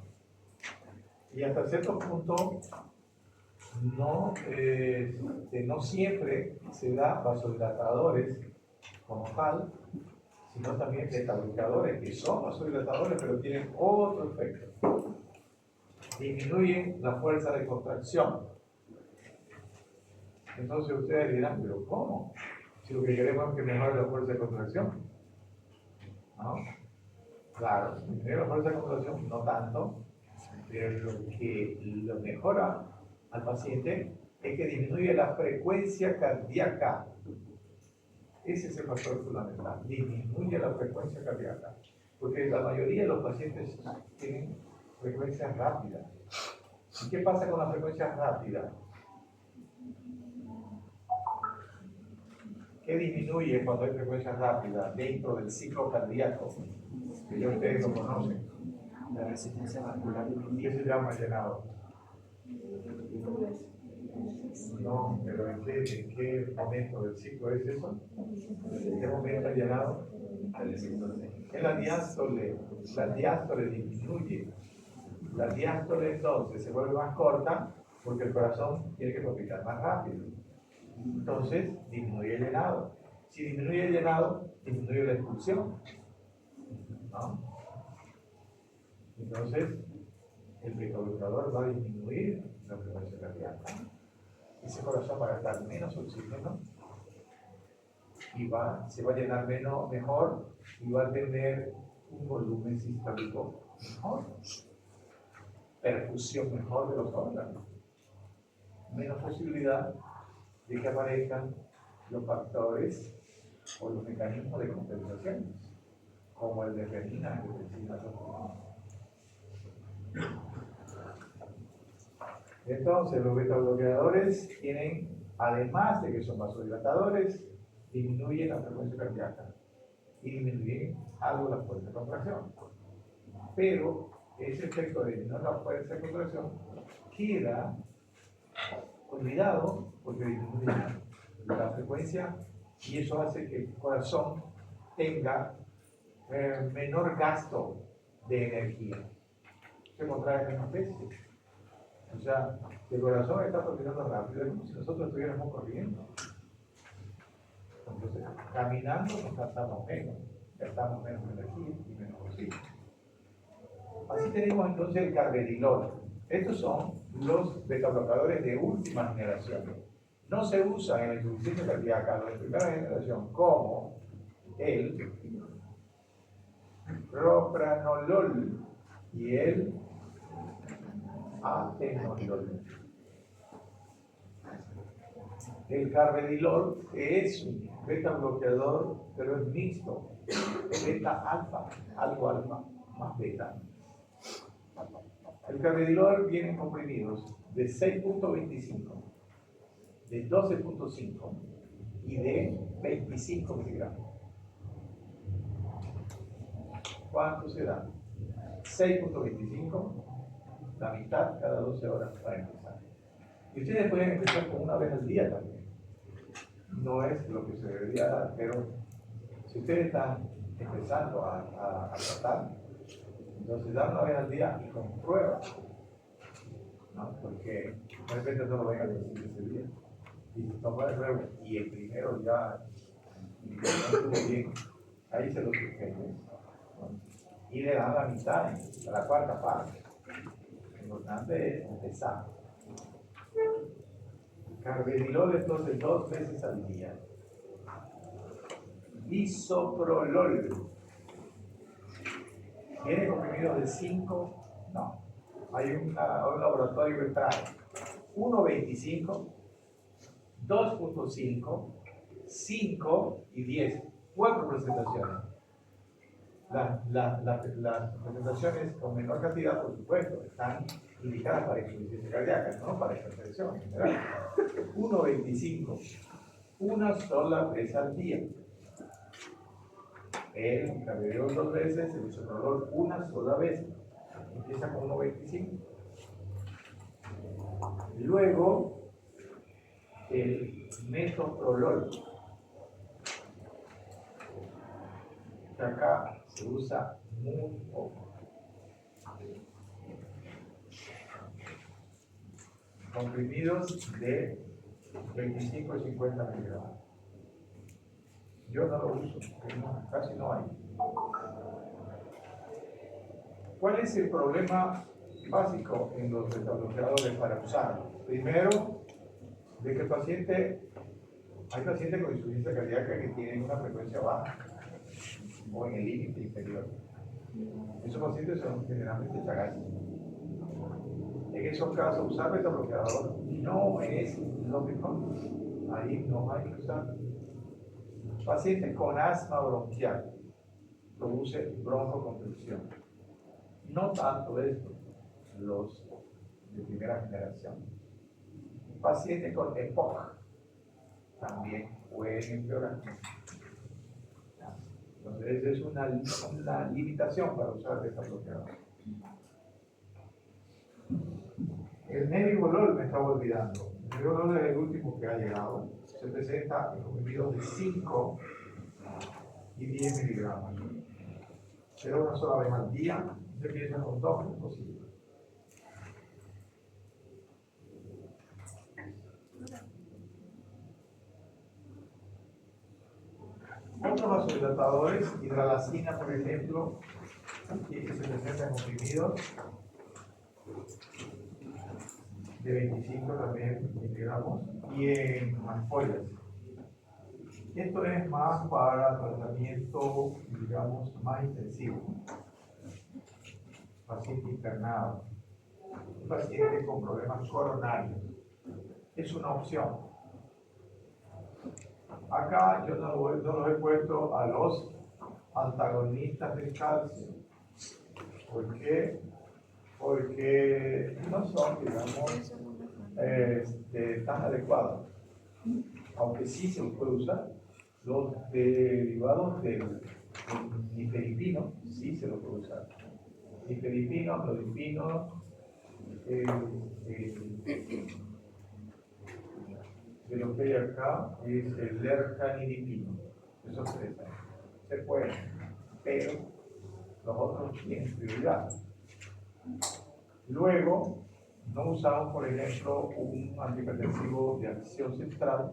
y hasta cierto punto no siempre se da vasodilatadores como tal, sino también beta-bloqueadores que son vasodilatadores pero tienen otro efecto. Disminuyen la fuerza de contracción. Entonces ustedes dirán, pero ¿cómo? Si lo que queremos es que mejore la fuerza de contracción. ¿No? Claro, disminuye la fuerza de contracción, no tanto, pero lo mejora al paciente es que disminuye la frecuencia cardíaca. Ese es el factor fundamental, disminuye la frecuencia cardíaca. Porque la mayoría de los pacientes tienen frecuencias rápidas. ¿Y qué pasa con la frecuencia rápida? ¿Qué disminuye cuando hay frecuencia rápida dentro del ciclo cardíaco? Que ya ustedes lo conocen. La resistencia vascular ¿Qué se llama llenado? No, pero ¿en qué momento del ciclo es eso? ¿En qué momento el llenado? En la diástole disminuye. La diástole entonces se vuelve más corta porque el corazón tiene que palpitar más rápido. Entonces disminuye el llenado. Si disminuye el llenado, disminuye la expulsión. ¿No? Entonces, el beta-bloqueador va a disminuir la frecuencia cardíaca. Ese corazón va a gastar menos oxígeno y se va a llenar mejor y va a tener un volumen sistólico mejor, perfusión mejor de los órganos, menos posibilidad de que aparezcan los factores o los mecanismos de compensación, como el de renina, Entonces, los beta-bloqueadores tienen, además de que son vasodilatadores, disminuyen la frecuencia cardíaca y disminuyen algo la fuerza de contracción. Pero ese efecto de disminuir la fuerza de contracción queda olvidado porque disminuye la frecuencia y eso hace que el corazón tenga menor gasto de energía. Se contrae menos veces. O sea, el corazón está palpitando rápido, es como si nosotros estuviéramos corriendo. Entonces, caminando nos gastamos menos energía y menos oxígeno. Así tenemos entonces el carvedilol. Estos son los beta-bloqueadores de última generación. No se usan en la insuficiencia cardíaca, los de primera generación, como el propranolol y el atenolol. El carvedilol es un beta-bloqueador, pero es mixto, beta-alfa, algo alfa más beta. El carvedilol viene en comprimidos de 6.25, de 12.5 y de 25 miligramos. ¿Cuánto se da? 6.25, la mitad cada 12 horas para empezar. Y ustedes pueden empezar con una vez al día también. No es lo que se debería dar, pero si ustedes están empezando a tratar, entonces dan una vez al día y comprueba, ¿no? Porque de repente no lo vengan a decir ese día. Y se toma de nuevo, y el primero ya, y no estuvo bien, ahí se lo suspenden, ¿no? Y le dan la mitad, la cuarta parte. Lo importante es empezar. Carvedilol entonces 2 veces al día. Bisoprolol. ¿Tiene comprimidos de 5? No. Hay un laboratorio que trae 1.25, 2.5, 5 y 10. 4 presentaciones. Las presentaciones con menor cantidad, por supuesto, están indicadas para insuficiencia cardíaca, no para hipertensión en general. 1.25, una sola vez al día. El carvedilol 2 veces, el bisoprolol una sola vez. Empieza con 1.25. Luego, el metoprolol, que acá se usa muy poco. Comprimidos de 25 y 50 miligramos. Yo no lo uso, casi no hay. ¿Cuál es el problema básico en los beta-bloqueadores para usarlo? Primero, de que el paciente, hay pacientes con insuficiencia cardíaca que tienen una frecuencia baja o en el límite inferior. Esos pacientes son generalmente chagazos. En esos casos, usar beta-bloqueador no es lo mejor. Ahí no hay que usar. Pacientes con asma bronquial produce broncoconstricción. No tanto esto, los de primera generación. Pacientes con EPOC también pueden empeorar. Entonces, es una limitación para usar beta-bloqueador. El nebivolol me estaba olvidando. El nebivolol es el último que ha llegado. Se presenta en comprimidos de 5 y 10 miligramos. Pero una sola vez al día. Se empieza con 2, es posible. Otros vasodilatadores, hidralacina, por ejemplo, que se presenta en comprimidos de 25 también miligramos y en ampollas. Esto es más para tratamiento, digamos, más intensivo. Paciente internado, un paciente con problemas coronarios. Es una opción. Acá yo no los he puesto a los antagonistas del calcio. ¿Por qué? Porque no son, digamos, tan adecuados. Aunque sí se los puede usar. Los derivados del nifedipino sí se los puede usar. Nifedipino, clodipino, de lo que hay acá es el lercanidipino. Esos tres se pueden, pero los otros tienen prioridad. Luego, no usamos, por ejemplo, un antihipertensivo de acción central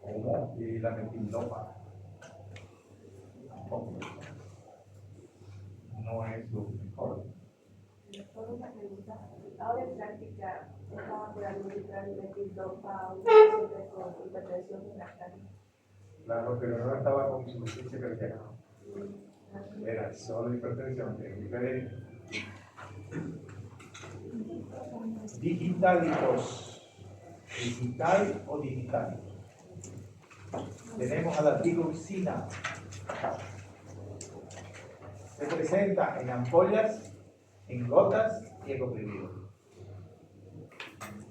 como la metildopa. No es lo mejor. Solo una pregunta. Ahora en práctica, ¿estaba por administrar metildopa a un paciente con hipertensión refractaria? Claro, pero no estaba con insuficiencia cardíaca. Era solo hipertensión, es diferente. Digitalicos. Digital o digital. Tenemos a la digoxina. Se presenta en ampollas, en gotas y en comprimidos.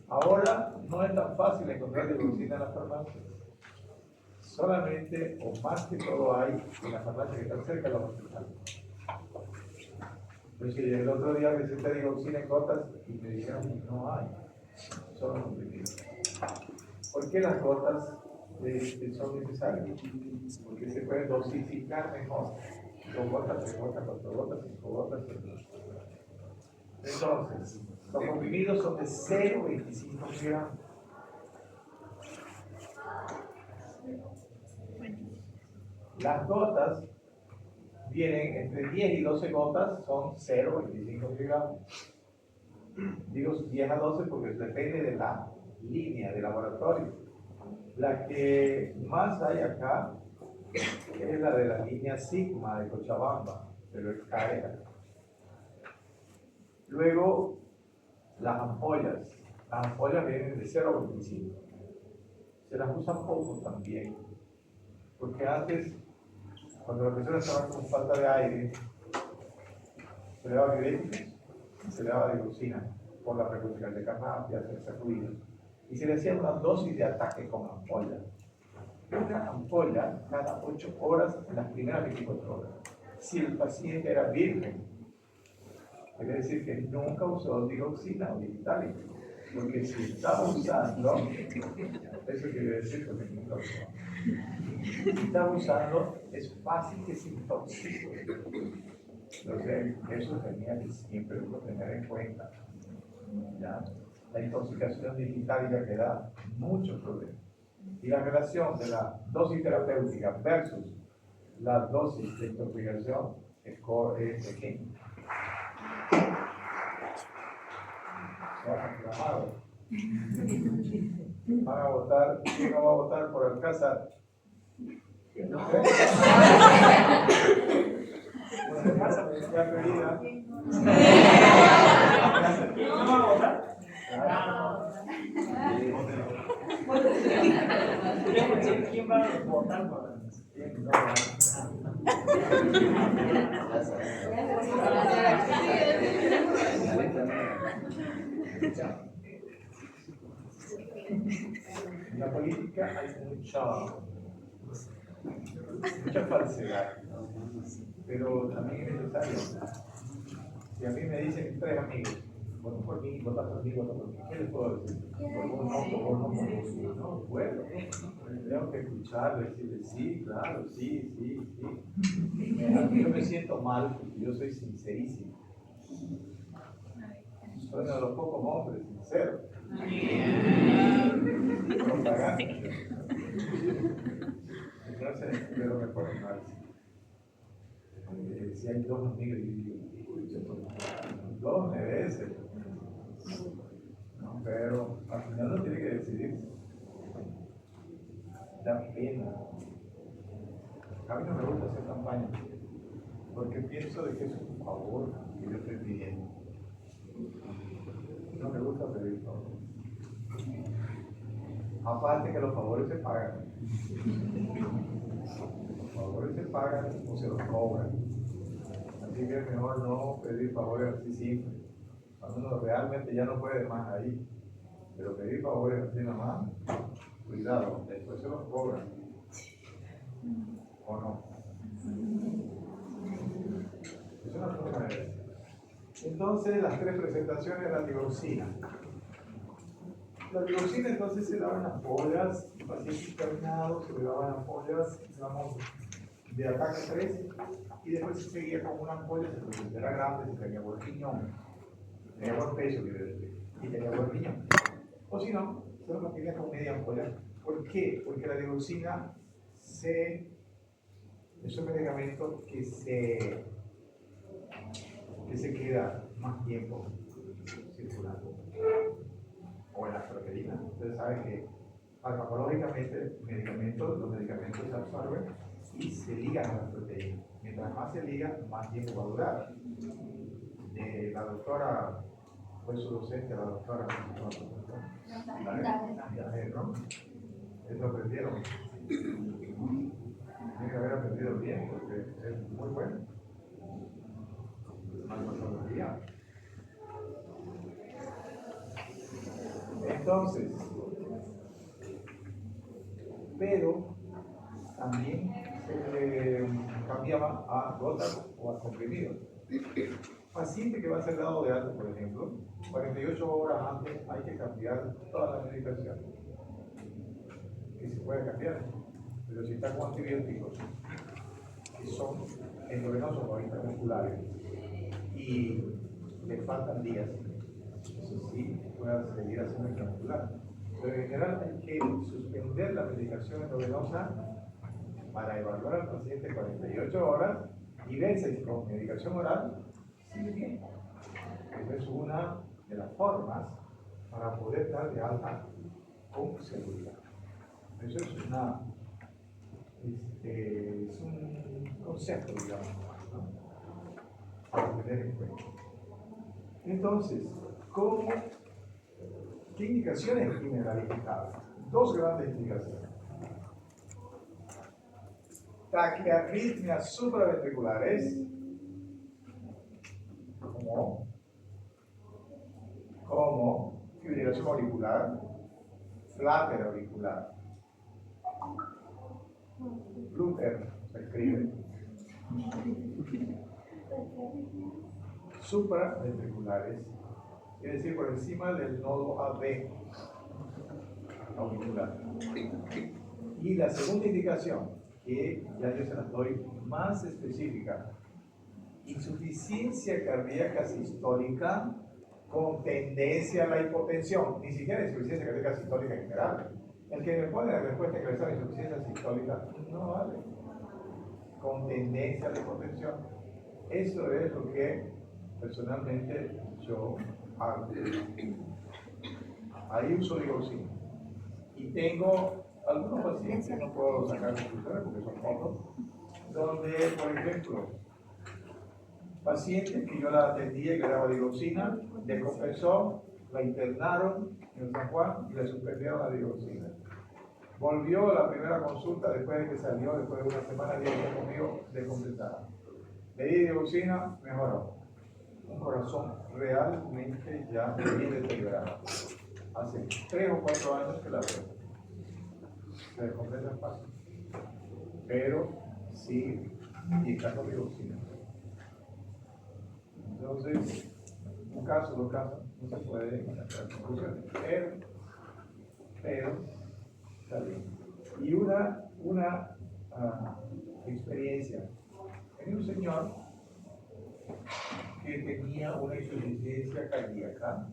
Ahora no es tan fácil encontrar digoxina en las farmacias. Solamente o más que todo hay en la farmacia que está cerca de los hospitales. Pues el otro día receta digoxina en gotas y me dijeron que no hay, son comprimidos. ¿Por qué las gotas son necesarias? Porque se pueden dosificar mejor. 2 gotas, 3 gotas, 4 gotas, 5 gotas, 6 gotas. Entonces, los comprimidos son de 0,25 miligramos. Las gotas vienen entre 10 y 12 gotas, son 0,25 miligramos. Digo 10 a 12 porque depende de la línea de laboratorio. La que más hay acá es la de la línea Sigma de Cochabamba, pero es cara. Luego, las ampollas. Las ampollas vienen de 0,25. Se las usa poco también, porque antes, cuando la persona estaba con falta de aire, se le daba diuréticos y se le daba digoxina por la precocidad de carnapia, hacerse ruido. Y se le hacía una dosis de ataque con ampolla. Una ampolla cada 8 horas en las primeras 24 horas. Si el paciente era virgen, quiere decir que nunca usó digoxina o digitalis, porque si estaba usando, eso quiere decir que nunca usó. Si estaba usando, es fácil que se intoxique. Entonces, eso tenía que siempre uno tener en cuenta. ¿Ya? La intoxicación digitálica que da muchos problemas. Y la relación de la dosis terapéutica versus la dosis de intoxicación es pequeña. Se han aclamado. Van a votar, ¿quién no va a votar por Alcázar? ¿No? Ya pedida. ¿No va a votar? ¿Quién va a votar por quién no va En la política hay mucha falsedad, pero también es necesario. Si a mí me dicen 3 amigos, vota por mí, vota por mí, vota por mí, ¿qué les puedo decir? Por vos no, no puedo. Tengo que escuchar, decirle sí, claro, sí. Yo me siento mal porque yo soy sincerísimo. Soy uno de los pocos hombres sinceros. Entonces, pero me ponen mal. Si hay 2 amigos, yo digo, 2 veces. No, pero al final no tiene que decidir. Da pena. A mí no me gusta hacer campaña, porque pienso de que es un favor que yo estoy pidiendo. No me gusta pedir favor. Aparte que los favores se pagan. Los favores se pagan o se los cobran. Así que es mejor no pedir favores así simples. Cuando uno realmente ya no puede más ahí. Pero pedir favores así nomás, cuidado, después se los cobran. ¿O no? Es una forma de ver. Entonces, las 3 presentaciones de la digoxina. La digoxina entonces se daba en ampollas, pacientes terminados, se le daban ampollas, digamos, de ataque 3, y después se seguía con una ampolla, se era grande, se tenía buen riñón, tenía buen peso, y tenía buen riñón. O si no, se lo mantenía con media ampolla. ¿Por qué? Porque la digoxina es un medicamento que se queda más tiempo circulando. O en las proteínas. Ustedes saben que farmacológicamente los medicamentos se absorben y se ligan a las proteínas. Mientras más se ligan, más tiempo va a durar. La doctora fue su docente, la doctora ¿no? Eso aprendieron. Tiene que haber aprendido bien porque es muy bueno. Farmacología. Entonces, pero también se cambiaba a gotas o a comprimidos. Paciente que va a ser dado de alta, por ejemplo, 48 horas antes hay que cambiar toda la medicación, que se puede cambiar, pero si está con antibióticos, que son endovenosos o intramusculares, y le faltan días, eso sí, puede seguir haciendo intramuscular. Pero en general hay que suspender la medicación endovenosa para evaluar al paciente 48 horas y ver si con medicación oral sigue bien. Esa es una de las formas para poder dar de alta con seguridad. Eso es es un concepto, digamos, ¿no? Para tener en cuenta. Entonces, ¿qué indicaciones tiene la digital? Dos grandes indicaciones. Taquiarritmias supraventriculares, como fibrilación auricular, flutter auricular. Flutter se escribe. Supraventriculares, quiere decir por encima del nodo AB auricular. Y la segunda indicación, que ya yo se las doy más específica, insuficiencia cardíaca sistólica con tendencia a la hipotensión, ni siquiera insuficiencia cardíaca sistólica en general. El que me pone la respuesta que le sale insuficiencia sistólica no vale. Con tendencia a la hipotensión. Eso es lo que personalmente yo hago. Ahí uso digoxina. Y tengo algunos pacientes, no puedo sacar conclusiones porque son pocos, donde, por ejemplo, pacientes que yo la atendía y le daba digoxina, descompensó, la internaron en San Juan y le suspendieron la digoxina. Volvió a la primera consulta después de que salió, después de una semana, y está conmigo descompensada. Le di digoxina, mejoró. Un corazón realmente ya bien deteriorado. Hace 3 o 4 años que la veo. Se descompensa fácil. Pero sí, y está con digoxina. Entonces, un caso, 2 casos, no se puede sacar conclusiones. Pero está bien. Y una experiencia. Tenía un señor que tenía una insuficiencia cardíaca.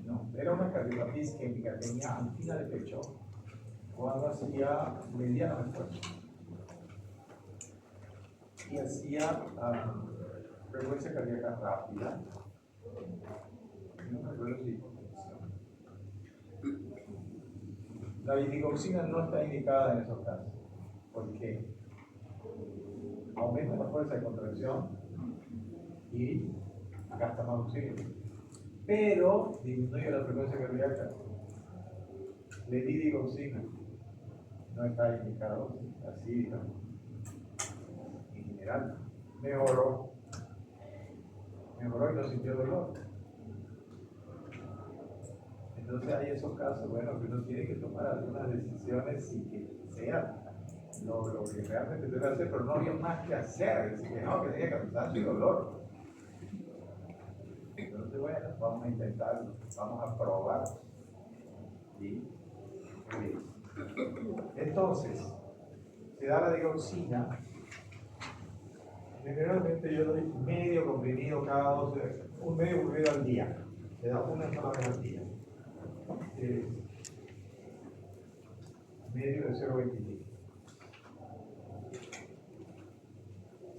No, era una cardiopatía isquémica, tenía angina de pecho cuando hacía mediano esfuerzo. Y hacía frecuencia cardíaca rápida. No me acuerdo si hipotensión. La digoxina no está indicada en esos casos, porque aumenta la fuerza de contracción y gasta más oxígeno, pero disminuye la frecuencia cardíaca. Le di digoxina, no está indicado así, digamos. En general, mejoró y no sintió dolor. Entonces hay esos casos, bueno, que uno tiene que tomar algunas decisiones sin que sea lo que realmente debe hacer, pero no había más que hacer, es decir, que no, que tenía cansancio y dolor. Entonces, bueno, vamos a intentarlo, vamos a probar. ¿Sí? Muy bien. Entonces, se da la digoxina. Generalmente yo doy medio comprimido cada 12 horas, un medio comprimido al día. Se da una sola vez al día. Medio de 0,25.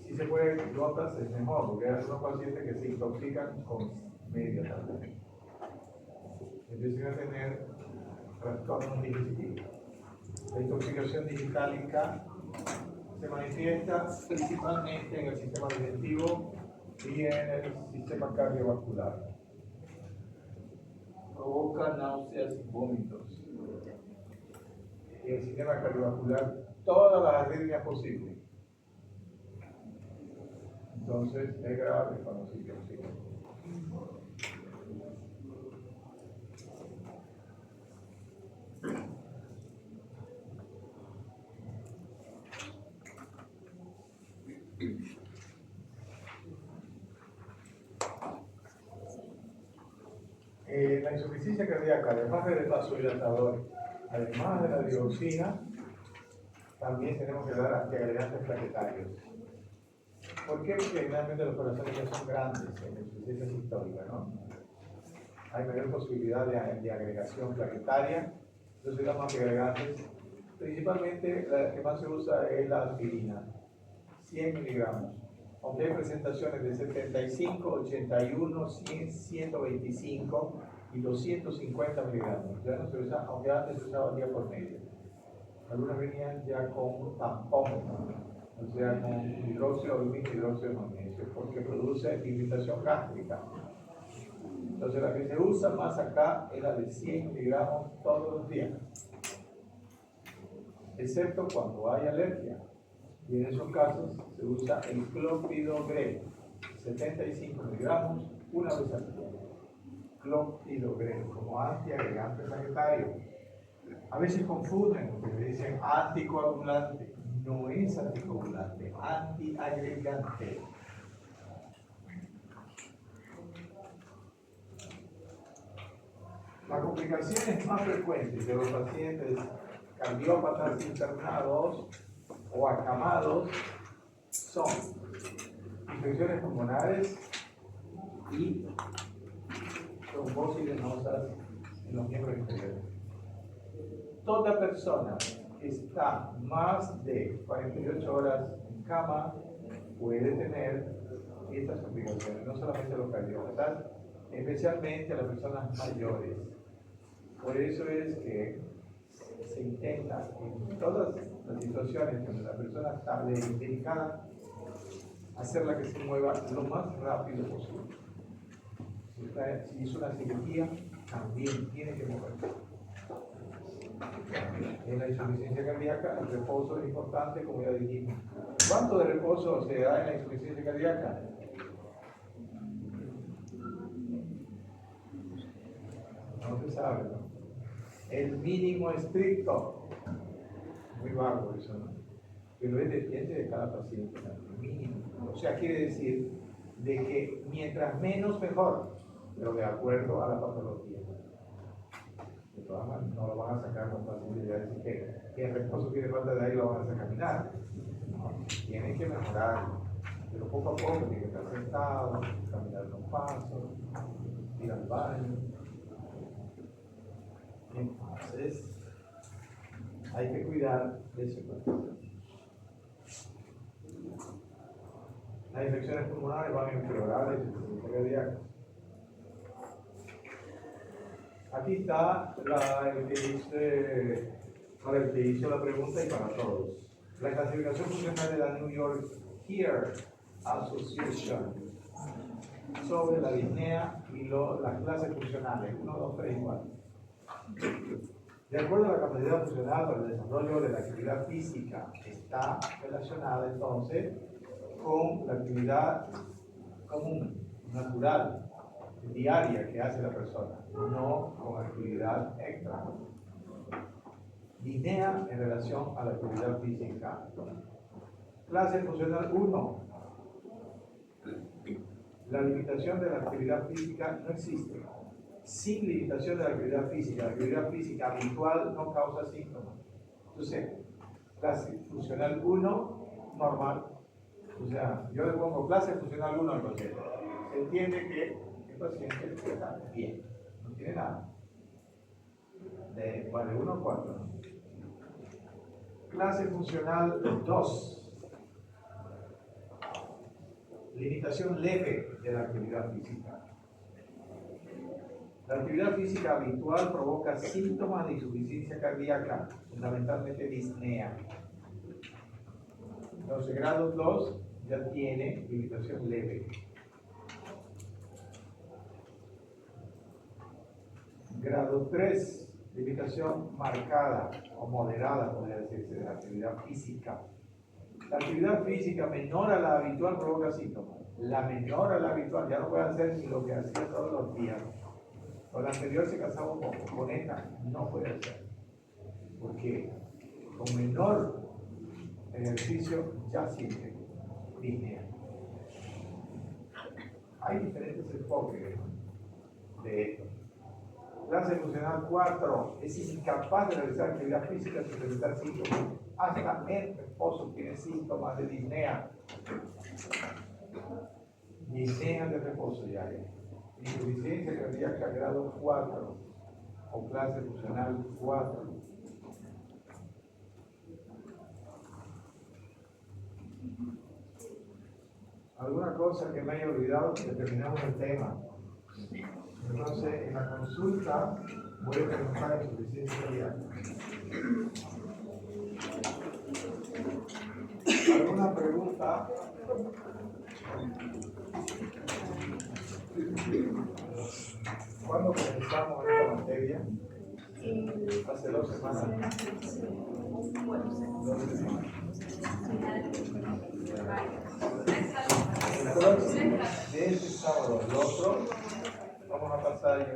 Si se puede gotas es mejor, porque hay algunos pacientes que se intoxican con medio también. Empiezan a tener trastornos digestivos. La intoxicación digestálica se manifiesta principalmente en el sistema digestivo y en el sistema cardiovascular. Provoca náuseas y vómitos. Y el sistema cardiovascular, todas las arritmias posibles. Entonces es grave cuando se intoxica. la insuficiencia cardíaca, además del vasodilatador, además de la dioxina, también tenemos que dar antiagregantes plaquetarios. ¿Por qué? Porque generalmente los corazones ya son grandes en la insuficiencia sistólica, ¿no? Hay mayor posibilidad de agregación plaquetaria, entonces damos antiagregantes. Principalmente la que más se usa es la aspirina, 100 miligramos. Aunque hay presentaciones de 75, 81, 100, 125 y 250 miligramos. Ya no se usa, aunque antes se usaba día por medio. Algunas venían ya con un tampón, o sea, con hidróxido de aluminio y hidróxido de magnesio, porque produce irritación gástrica. Entonces la que se usa más acá es la de 100 miligramos todos los días, excepto cuando hay alergia. Y en esos casos se usa el clopidogrel, 75 miligramos una vez al día. Clopidogrel como antiagregante plaquetario. A veces confunden porque le dicen anticoagulante. No es anticoagulante, antiagregante. Las complicaciones más frecuentes de los pacientes cardiópatas internados o acamados son infecciones pulmonares y trombosis venosas en los miembros inferiores. Toda persona que está más de 48 horas en cama puede tener estas complicaciones, no solamente los cardiópatas, especialmente las personas mayores. Por eso es que se intenta en todas las situaciones donde la persona está delicada, hacerla que se mueva lo más rápido posible. Si hizo una cirugía, también tiene que moverse. En la insuficiencia cardíaca, el reposo es importante, como ya dijimos. ¿Cuánto de reposo se da en la insuficiencia cardíaca? No se sabe, ¿no? El mínimo estricto. Muy vago eso, ¿no? Pero depende de cada paciente, el mínimo. O sea, quiere decir de que mientras menos mejor, pero de acuerdo a la patología. De todas maneras, no lo van a sacar con facilidad, decir que el reposo tiene falta de ahí lo van a hacer caminar. No, tienen que mejorar, pero poco a poco tienen que estar sentados, caminar con pasos, ir al baño. Entonces, hay que cuidar de ese cuerpo. Las infecciones pulmonares van a empeorar la insuficiencia cardíaca. Aquí está el que hizo la pregunta y para todos. La clasificación funcional de la New York Heart Association sobre la disnea y las clases funcionales 1, 2, 3 y 4. De acuerdo a la capacidad funcional para el desarrollo de la actividad física, está relacionada entonces con la actividad común, natural, diaria que hace la persona, no con actividad extra. Disnea en relación a la actividad física. Clase funcional 1. La limitación de la actividad física no existe. Sin limitación de la actividad física habitual no causa síntomas. Entonces, clase funcional 1, normal. O sea, yo le pongo clase funcional 1 al paciente. Se entiende que el paciente está bien, no tiene nada. De 1 a 4. ¿No? Clase funcional 2. Limitación leve de la actividad física. La actividad física habitual provoca síntomas de insuficiencia cardíaca, fundamentalmente disnea. Entonces, grado 2 ya tiene limitación leve. Grado 3, limitación marcada o moderada, podría decirse, de la actividad física. La actividad física menor a la habitual provoca síntomas. La menor a la habitual ya no puede hacer ni lo que hacía todos los días. Con la anterior se cansaba un poco, con esta no puede hacer. Porque con menor ejercicio ya siente disnea. Hay diferentes enfoques de esto. Clase funcional 4 es incapaz de realizar actividad física sin presentar síntomas. Hasta el esposo tiene síntomas de disnea. Disnea de reposo ya. Insuficiencia cardíaca grado 4 o clase funcional 4. ¿Alguna cosa que me haya olvidado? Terminamos el tema. Entonces, en la consulta voy a preguntar la insuficiencia cardíaca. ¿Alguna pregunta? ¿Cuándo comenzamos esta materia? Hace 2 semanas. 2 semanas. De este sábado al otro vamos a pasar